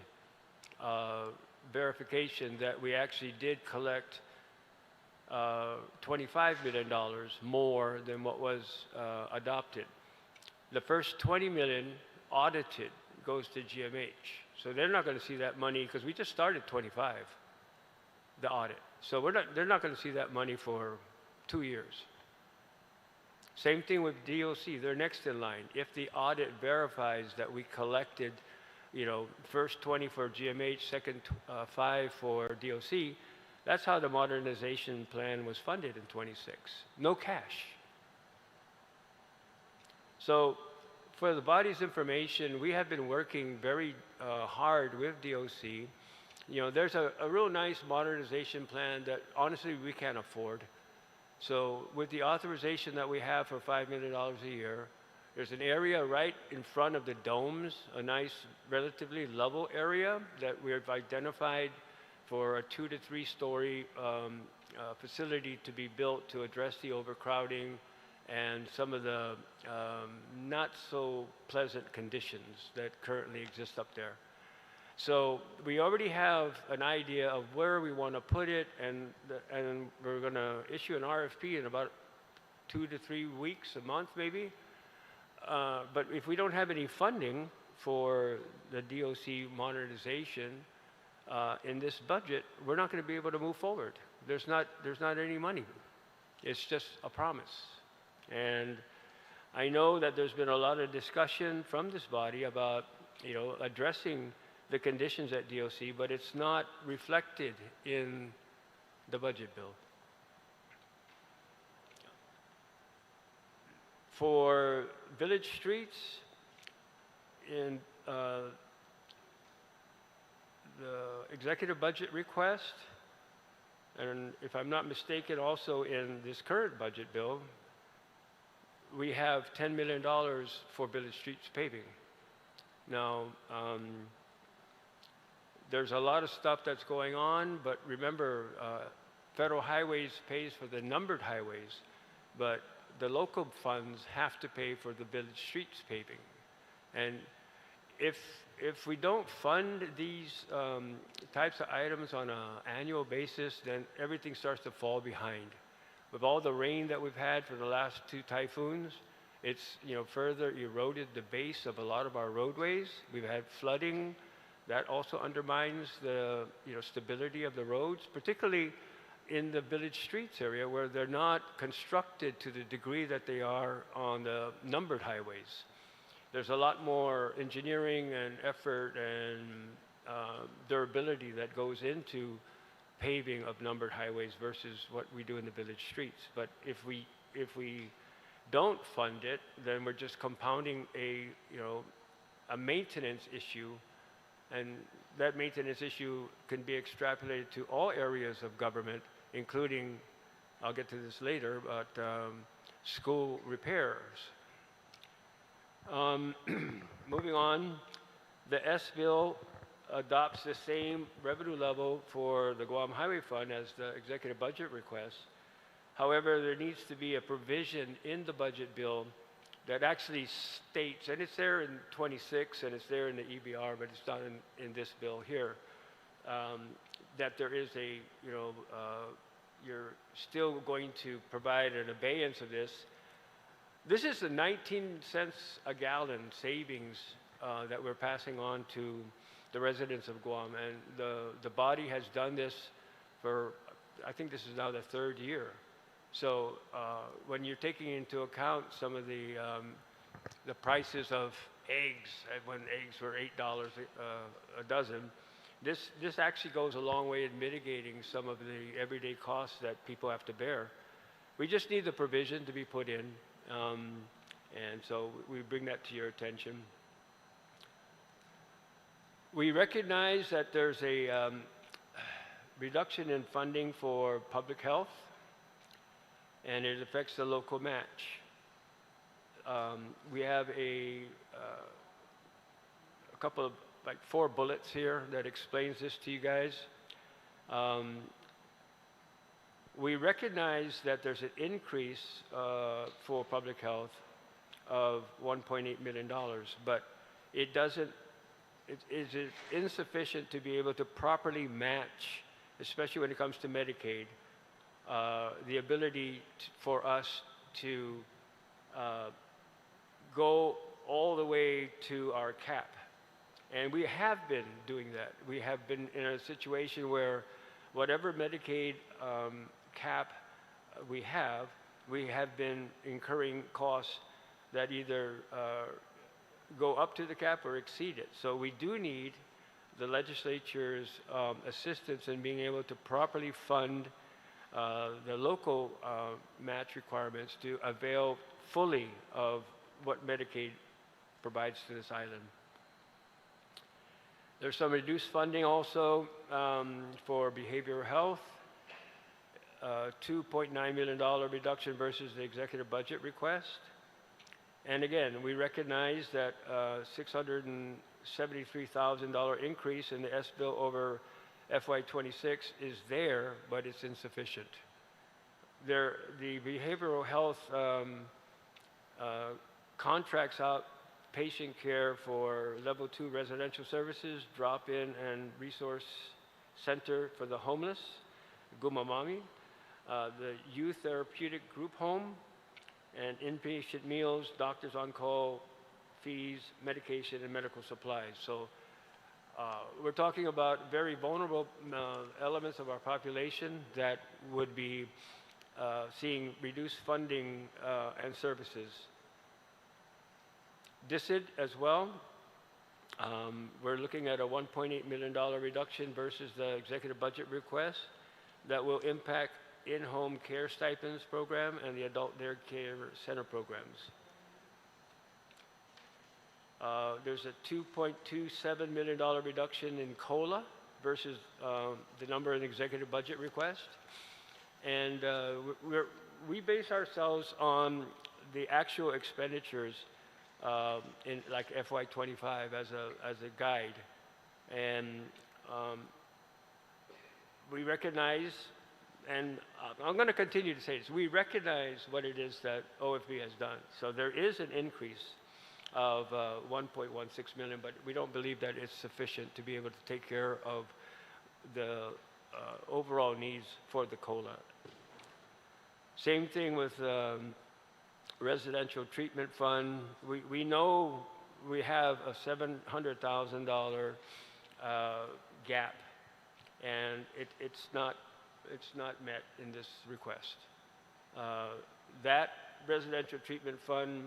verification that we actually did collect $25 million more than what was adopted. The first $20 million audited goes to GMH. So they're not going to see that money, because we just started 25, the audit. So they're not going to see that money for 2 years. Same thing with DOC, they're next in line. If the audit verifies that we collected, first 20 for GMH, second 5 for DOC, that's how the modernization plan was funded in 26. No cash. So for the body's information, we have been working very hard with DOC. There's a real nice modernization plan that honestly we can't afford. So with the authorization that we have for $5 million a year, there's an area right in front of the domes, a nice, relatively level area that we have identified for a 2 to 3 story facility to be built to address the overcrowding and some of the not so pleasant conditions that currently exist up there. So we already have an idea of where we want to put it, and we're going to issue an RFP in about 2 to 3 weeks, a month maybe. But if we don't have any funding for the DOC modernization in this budget, we're not going to be able to move forward. There's not any money. It's just a promise. And I know that there's been a lot of discussion from this body about, addressing the conditions at DOC, but it's not reflected in the budget bill. For village streets, in the executive budget request, and if I'm not mistaken, also in this current budget bill, we have $10 million for village streets paving. Now, there's a lot of stuff that's going on, but remember, Federal Highways pays for the numbered highways, but the local funds have to pay for the village streets paving. And if we don't fund these types of items on an annual basis, then everything starts to fall behind. With all the rain that we've had for the last 2 typhoons, it's further eroded the base of a lot of our roadways. We've had flooding that also undermines the stability of the roads, particularly in the village streets area where they're not constructed to the degree that they are on the numbered highways. There's a lot more engineering and effort and durability that goes into paving of numbered highways versus what we do in the village streets. But if we don't fund it, then we're just compounding a maintenance issue, and that maintenance issue can be extrapolated to all areas of government, including, I'll get to this later, but school repairs. Moving on, the S-bill adopts the same revenue level for the Guam Highway Fund as the executive budget request. However, there needs to be a provision in the budget bill that actually states, and it's there in 26 and it's there in the EBR, but it's not in this bill here, that there is you're still going to provide an abeyance of this. This is the 19 cents a gallon savings that we're passing on to the residents of Guam, and the body has done this for, I think this is now the 3rd year. So when you're taking into account some of the prices of eggs, when eggs were $8 a dozen, this actually goes a long way in mitigating some of the everyday costs that people have to bear. We just need the provision to be put in, and so we bring that to your attention. We recognize that there's a reduction in funding for public health, and it affects the local match. We have a couple of, like 4 bullets here that explains this to you guys. We recognize that there's an increase for public health of $1.8 million, but it is insufficient to be able to properly match, especially when it comes to Medicaid, the ability for us to go all the way to our cap. And we have been doing that. We have been in a situation where whatever Medicaid cap we have been incurring costs that either go up to the cap or exceed it. So we do need the legislature's assistance in being able to properly fund the local match requirements to avail fully of what Medicaid provides to this island. There's some reduced funding also for behavioral health, $2.9 million reduction versus the executive budget request. And again, we recognize that $673,000 increase in the S-bill over FY26 is there, but it's insufficient. The behavioral health contracts out patient care for level 2 residential services, drop-in and resource center for the homeless, Gumamami, the youth therapeutic group home, and inpatient meals, doctors on call, fees, medication, and medical supplies. So we're talking about very vulnerable elements of our population that would be seeing reduced funding and services. DSID as well, we're looking at a $1.8 million reduction versus the executive budget request that will impact in-home care stipends program and the adult daycare center programs. There's a $2.27 million reduction in COLA versus the number in the executive budget request. And we base ourselves on the actual expenditures in like FY25 as a guide. And we recognize, and I'm going to continue to say this, we recognize what it is that OFB has done. So there is an increase of 1.16 million, but we don't believe that it's sufficient to be able to take care of the overall needs for the COLA. Same thing with residential treatment fund. We know we have a $700,000 gap, and it's not met in this request. That residential treatment fund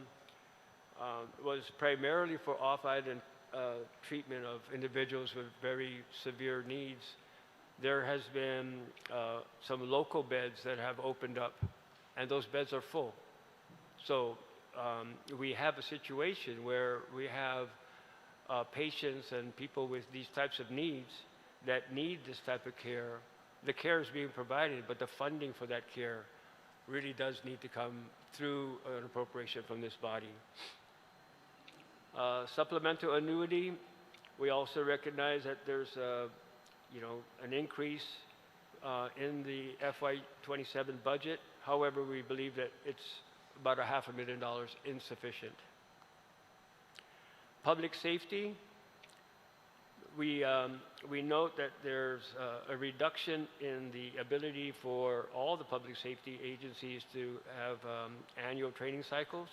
was primarily for off-island treatment of individuals with very severe needs. There has been some local beds that have opened up, and those beds are full. So we have a situation where we have patients and people with these types of needs that need this type of care. The care is being provided, but the funding for that care really does need to come through an appropriation from this body. Supplemental annuity, we also recognize that there's an increase in the FY27 budget. However, we believe that it's about $500,000 insufficient. Public safety, we note that there's a reduction in the ability for all the public safety agencies to have annual training cycles.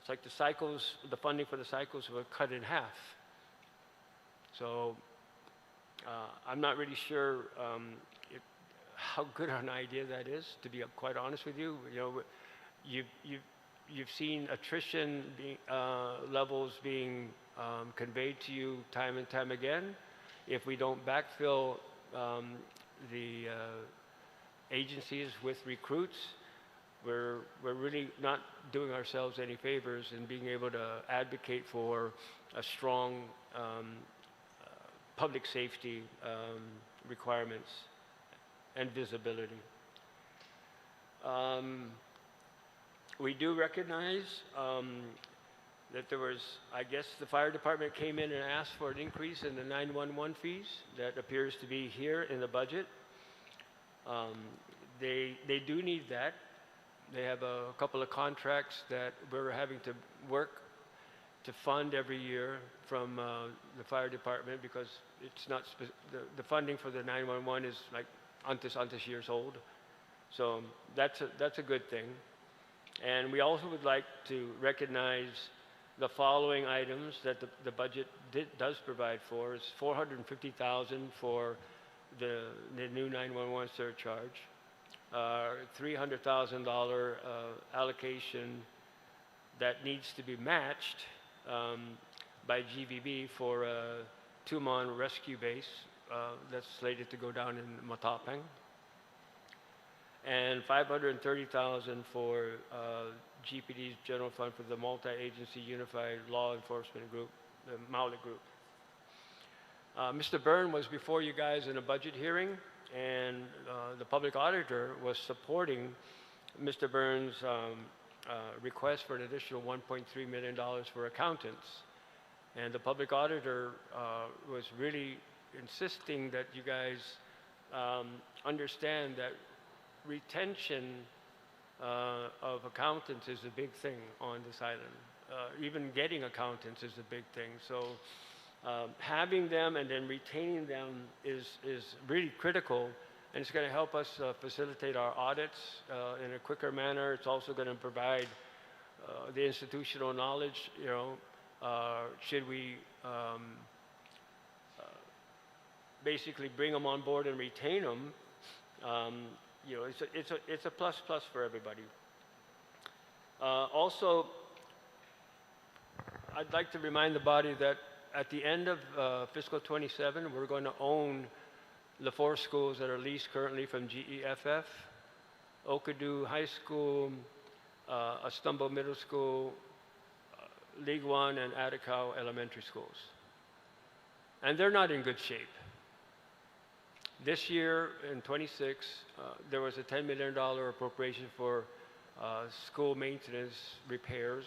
It's like the funding for the cycles were cut in half. So I'm not really sure how good an idea that is, to be quite honest with you. You've seen attrition levels being conveyed to you time and time again. If we don't backfill the agencies with recruits, we're really not doing ourselves any favors in being able to advocate for a strong public safety requirements and visibility. We do recognize that there was, I guess the fire department came in and asked for an increase in the 911 fees. That appears to be here in the budget. They do need that. They have a couple of contracts that we're having to work to fund every year from the fire department, because it's not the funding for the 911 is like antes years old. So that's a good thing. And we also would like to recognize the following items that the budget does provide for. Is $450,000 for the new 911 surcharge, $300,000 allocation that needs to be matched by GVB for a Tumon rescue base that's slated to go down in Matapang, and $530,000 for GPD's general fund for the multi-agency unified law enforcement group, the MAULIC group. Mr. Byrne was before you guys in a budget hearing, and the public auditor was supporting Mr. Byrne's request for an additional $1.3 million for accountants. And the public auditor was really insisting that you guys understand that retention of accountants is a big thing on this island. Even getting accountants is a big thing. So having them and then retaining them is really critical, and it's going to help us facilitate our audits in a quicker manner. It's also going to provide the institutional knowledge, should we basically bring them on board and retain them. It's a plus for everybody. Also, I'd like to remind the body that at the end of fiscal 27, we're going to own the 4 schools that are leased currently from GEFF: Okadu High School, Astumbo Middle School, League One, and Atacao Elementary Schools. And they're not in good shape. This year, in 26, there was a $10 million appropriation for school maintenance repairs.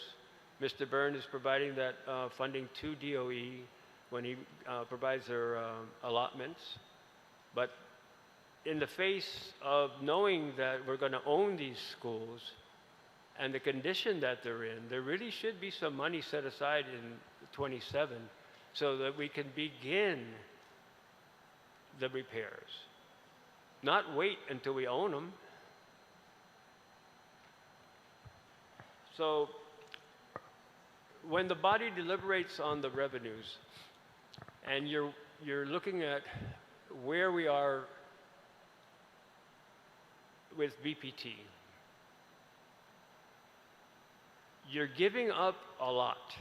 Mr. Byrne is providing that funding to DOE when he provides their allotments. But in the face of knowing that we're going to own these schools, and the condition that they're in, there really should be some money set aside in 27 so that we can begin the repairs. Not wait until we own them. So when the body deliberates on the revenues and you're looking at where we are with BPT, you're giving up a lot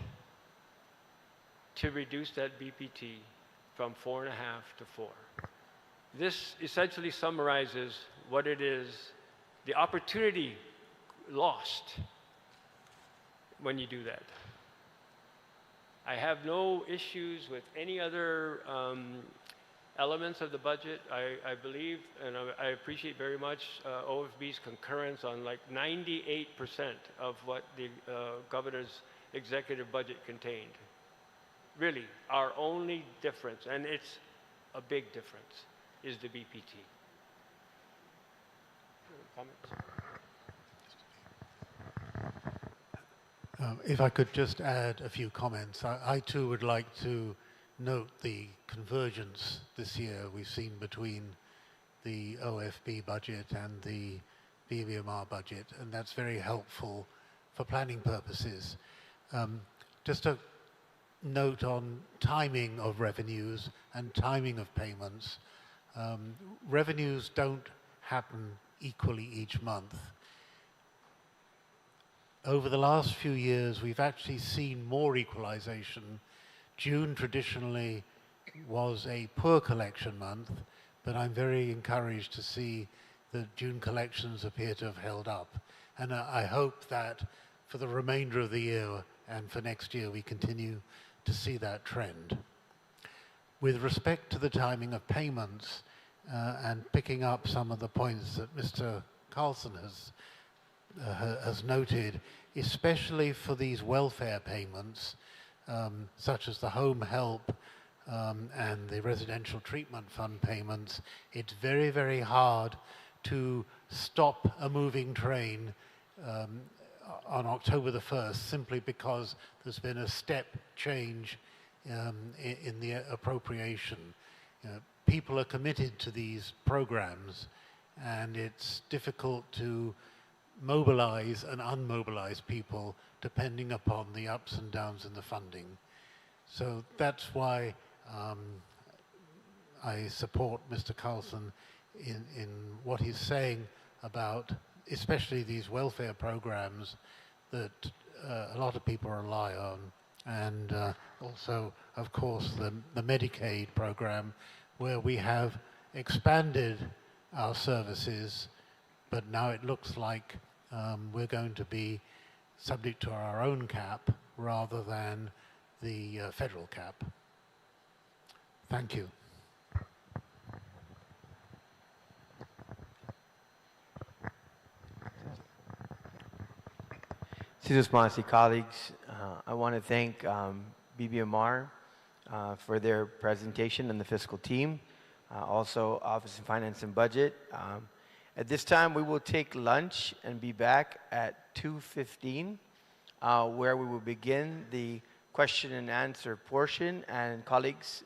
to reduce that BPT from 4.5 to 4. This essentially summarizes what it is, the opportunity lost when you do that. I have no issues with any other elements of the budget. I believe, and I appreciate very much OFB's concurrence on like 98% of what the governor's executive budget contained. Really, our only difference, and it's a big difference, is the BPT. Comments? If I could just add a few comments. I too would like to note the convergence this year we've seen between the OFB budget and the BBMR budget, and that's very helpful for planning purposes. Just a note on timing of revenues and timing of payments. Revenues don't happen equally each month. Over the last few years, we've actually seen more equalization. June traditionally was a poor collection month, but I'm very encouraged to see that June collections appear to have held up. And I hope that for the remainder of the year and for next year, we continue to see that trend. With respect to the timing of payments, and picking up some of the points that Mr. Carlson has noted, especially for these welfare payments, such as the home help and the residential treatment fund payments, it's very, very hard to stop a moving train on October the 1st simply because there's been a step change in the appropriation. People are committed to these programs, and it's difficult to mobilize and unmobilize people depending upon the ups and downs in the funding. So that's why I support Mr. Carlson in what he's saying about especially these welfare programs that a lot of people rely on, and also, of course, the Medicaid program, where we have expanded our services, but now it looks like we're going to be subject to our own cap rather than the federal cap. Thank you. Citizens Policy colleagues, I want to thank BBMR for their presentation and the fiscal team, also Office of Finance and Budget. At this time, we will take lunch and be back at 2:15, where we will begin the question and answer portion. And colleagues,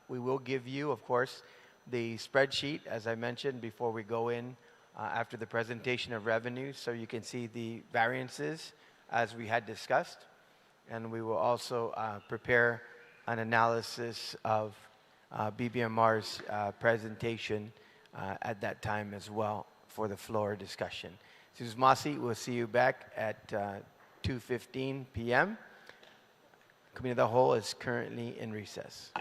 we will give you, of course, the spreadsheet, as I mentioned, before we go in after the presentation of revenue, so you can see the variances as we had discussed. And we will also prepare an analysis of BBMR's presentation at that time as well for the floor discussion. Susan Masi, we'll see you back at 2:15 p.m. Committee of the Whole is currently in recess.